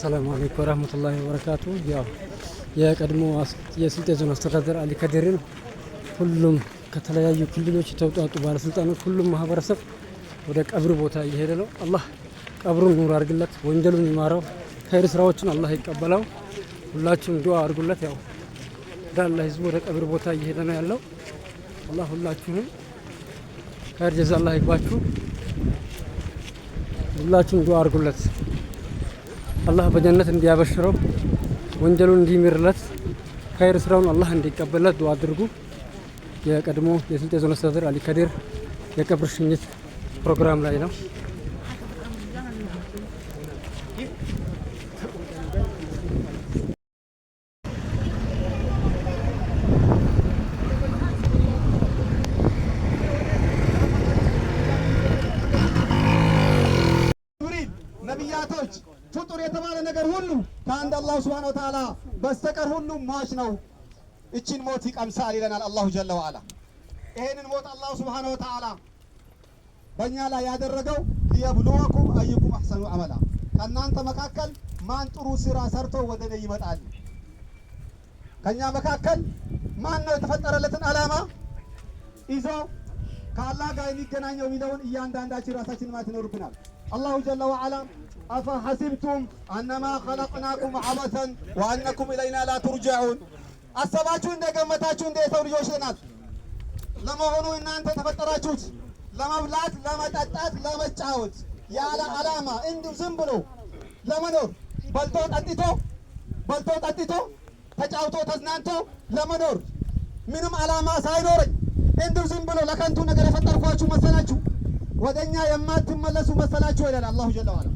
السلام عليكم ورحمة الله وبركاته. يا قدمو የስልጤ ዞን አስተዳደር አሊ ከድርን ሁሉም ከተለያዩ ክልሎች የተውጣጡ ባለስልጣኖች ሁሉም ማህበረሰብ ወደ ቀብር ቦታ እየሄደ ነው። አላህ ቀብሩን ኑር አድርግለት፣ ወንጀሉን ይማረው፣ ኸይር ስራዎችን አላህ ይቀበለው። ሁላችሁም ዱአ አድርጉለት። ያው ዳላ ህዝቡ ወደ ቀብር ቦታ እየሄደ ነው ያለው። አላህ ሁላችሁም ኸይር ጀዛ አላህ ይግባችሁ። ሁላችሁም ዱአ አድርጉለት። አላህ በጀነት እንዲያበሽረው፣ ወንጀሉን እንዲምርለት፣ ኸይር ስራውን አላህ እንዲቀበልለት ዱአ አድርጉ። የቀድሞ የስልጤ ዞን አስተዳደር አሊ ከድር የቀብር ሽኝት ፕሮግራም ላይ ነው። ነቢያቶች ፍጡር የተባለ ነገር ሁሉ ከአንድ አላህ ሱብሓነሁ ወተዓላ በስተቀር ሁሉም ሟች ነው። እቺን ሞት ይቀምሳል ይለናል አላሁ ጀለ ወዐላ። ይሄንን ሞት አላህ ሱብሓነሁ ወተዓላ በእኛ ላይ ያደረገው ሊየብሉወኩም አዩኩም አሕሰኑ አመላ፣ ከእናንተ መካከል ማን ጥሩ ስራ ሰርቶ ወደ እኔ ይመጣል። ከእኛ መካከል ማን ነው የተፈጠረለትን ዓላማ ይዞ ከአላህ ጋር የሚገናኘው የሚለውን እያንዳንዳችን ራሳችን ማለት ይኖርብናል። አላሁ ጀለ ወዐላ አፈ ሐሲብቱም አነማ ኸለቅናኩም ዐበሰን ወአነኩም ኢለይና ላ ቱርጀዑን፣ አሰባችሁ እንደገመታችሁ እንደ የሰው ልጆች ናት። ለመሆኑ እናንተ ተፈጠራችሁት ለመብላት፣ ለመጠጣት፣ ለመጫወት ያለ ዓላማ እንዲሁ ዝም ብሎ ለመኖር በልቶ ጠጥቶ ተጫውቶ ተዝናንቶ ለመኖር ምንም ዓላማ ሳይኖረኝ እንዲሁ ዝም ብሎ ለከንቱ ነገር የፈጠርኳችሁ መሰላችሁ? ወደኛ የማትመለሱ መሰላችሁ ይላል አላሁ ጀለ ወዐላ።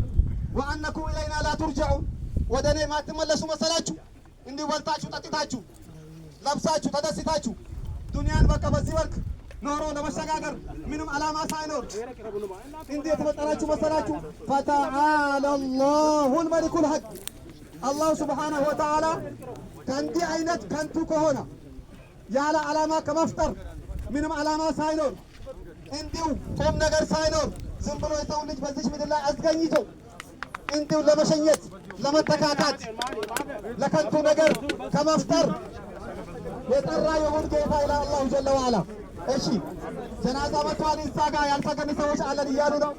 ወአነኩም ኢለይና ላ ቱርጀዑን፣ ወደ እኔ የማትመለሱ መሰላችሁ? እንዲሁ በልታችሁ ጠጥታችሁ ለብሳችሁ ተደስታችሁ ዱንያን በቃ በዚህ መልክ ኖሮ ለመሸጋገር ምንም ዓላማ ሳይኖር እንዲህ የተፈጠራችሁ መሰላችሁ? ፈተዓላ አላሁል መሊኩል ሐቅ። አላሁ ሱብሓነሁ ወተዓላ ከእንዲህ አይነት ከንቱ ከሆነ ያለ ዓላማ ከመፍጠር ምንም ዓላማ ሳይኖር እንዲሁ ቁም ነገር ሳይኖር ዝም ብሎ የሰው ልጅ በዚች ምድር ላይ አስገኝቶ እንዲሁ ለመሸኘት ለመተካካት ለከንቱ ነገር ከመፍጠር የጠራ የሆን ጌታ ይላል አላሁ ጀለ ወዐላ። እሺ ጀናዛ መጥቷል፣ እዛ ጋር ያልሰገዱ ሰዎች አለን እያሉ ነው።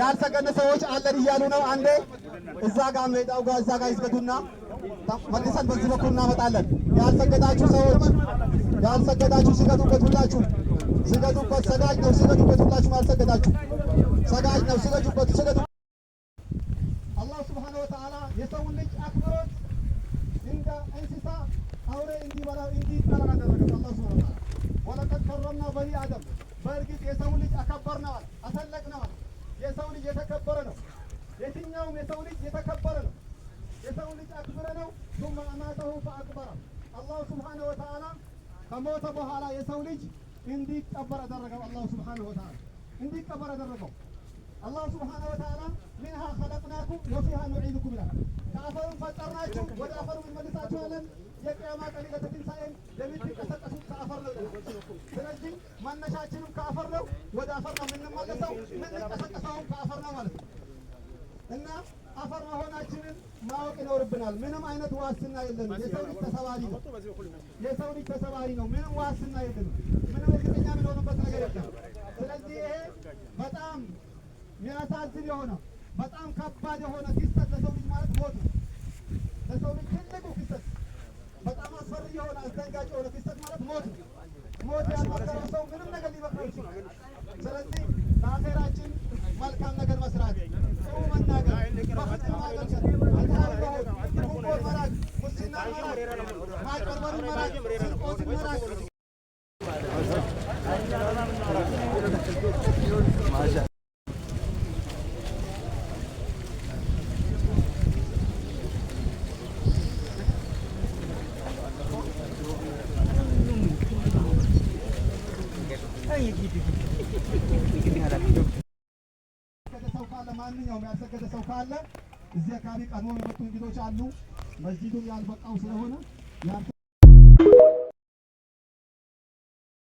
ያልሰገዱ ሰዎች አለን እያሉ ነው። አንዴ እዛ ጋር ሜዳው ጋር እዛ ጋር ይስገዱና መልሰን በዚህ በኩል እናመጣለን። ያልሰገዳችሁ ሰዎች ያልሰገዳችሁ ስገዱበት፣ ሁላችሁ ስገዱበት። ሰጋጅ ነው፣ ስገዱበት። ሁላችሁ ያልሰገዳችሁ ሰጋጅ ነው፣ ስገዱበት፣ ስገዱ። አላህ ሱብሓነሁ ወተዓላ የሰው ልጅ አክብሮት እንደ እንስሳ አውሬ እንዲበላው እንዲጠላ አደረገው አላህ ሱብሓነሁ ወተዓላ። ወለቀድ ከረምና በኒ አደም፣ በእርግጥ የሰው ልጅ አከበርነዋል፣ አሰለቅነዋል። የሰው ልጅ የተከበረ ነው። የትኛውም የሰው ልጅ የተከበረ ነው። የሰው ልጅ አክብረ ነው። ثم أماته فأقبره። አላህ ሱብሓነሁ ወተዓላ ከሞተ በኋላ የሰው ልጅ እንዲቀበር አደረገው። አላህ ሱብሓነሁ ወተዓላ እንዲቀበር አደረገው። አላህ ሱብሓነሁ ወተዓላ ሚንሃ ኸለቅናኩም ወፊሃ ኑዒዱኩም ይላል። ከአፈሩ ፈጠርናችሁ ወደ አፈሩ እንመልሳችኋለን። የቂያማ ቀን ዕለተ ትንሣኤን የምትቀሰቀሱት ከአፈር ነው። ስለዚህ መነሻችንም ከአፈር ነው፣ ወደ አፈር ነው የምንመለሰው፣ የምንቀሰቀሰውም ከአፈር ነው ማለት ነው። እና አፈር መሆናችንን ማወቅ ይኖርብናል። ምንም አይነት ዋስትና የለንም። የሰው ልጅ ተሰባሪ ነው። የሰው ልጅ ተሰባሪ ነው። ምንም ዋስትና የለንም። ምንም እርግጠኛ የምንሆንበት ነገር የለም። ስለዚህ ይሄ በጣም የሚያሳዝን የሆነ በጣም ከባድ የሆነ ክስተት ለሰው ልጅ ማለት ሞት ነው። ለሰው ልጅ ትልቁ ክስተት በጣም አስፈሪ የሆነ አስደንጋጭ የሆነ ክስተት ማለት ሞት ነው። ሞት ያልፈጠረው ሰው ምንም ነገር ሊበቅለው ይችላል። ስለዚህ ለአኼራችን መልካም ነገር መስራት፣ ጥሩ መናገር፣ በፍቅር ማገልገል፣ ጉቦን መራቅ፣ ሙስና መራቅ፣ ማጭበርበርን መራቅ፣ ስርቆትን መራቅ ሰው ካለ ማንኛውም ያልሰገደ ሰው ካለ እዚህ አካባቢ ቀድሞ የመጡ እንግዶች አሉ። መስጂዱም ያልበቃው ስለሆነ